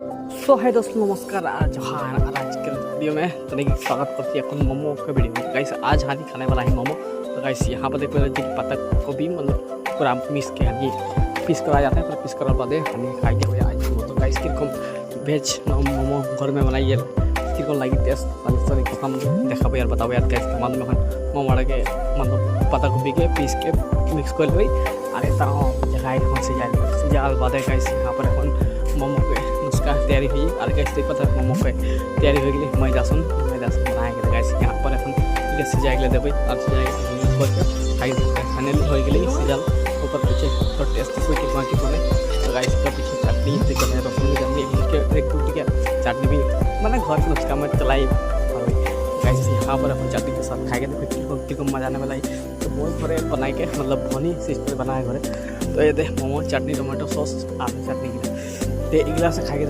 सो है दोस्तों, नमस्कार जोहार। और आज के वीडियो में तो नहीं स्वागत करती है अपन मोमो के वीडियो में। गाइस आज हाथी खाने वाला है मोमो। तो गाइस यहाँ पर देख रहे हैं पत्ता को भी मतलब पूरा मिस के ये पीस करा जाता है। पूरा पीस करा बाद हमें खाई हुए आज तो गाइस किरकम भेज मोमो घर में बनाइए किरकम लगी टेस्ट हम देखा यार बताओ यार कैसे मतलब मोमो के मतलब पत्ता गोभी के पीस के मिक्स कर ली और जगह सिजाल बाद गाइस यहाँ पर मोमो के नुस्खा तैयारी हुई और गैस देखो तो मोमो के तैयारी हो गई। मैदासन बनाए गए गैस यहाँ पर अपन सिजा के देवे और सिजा खाई फाइनल हो गई सिजाल ऊपर पीछे तो टेस्ट की बने तो गैस का पीछे चटनी रसुन चटनी के चटनी भी मैंने घर के नुस्खा में चलाई और गैस यहाँ पर अपन चटनी के साथ खाएंगे तो फिर मजा आने वाला है। तो बहुत घरे बनाए के मतलब बनी सिस्टर बनाए घरे तो ये दे मोमो चटनी टमाटो सॉस आलू चटनी के इगला से खाएंगे।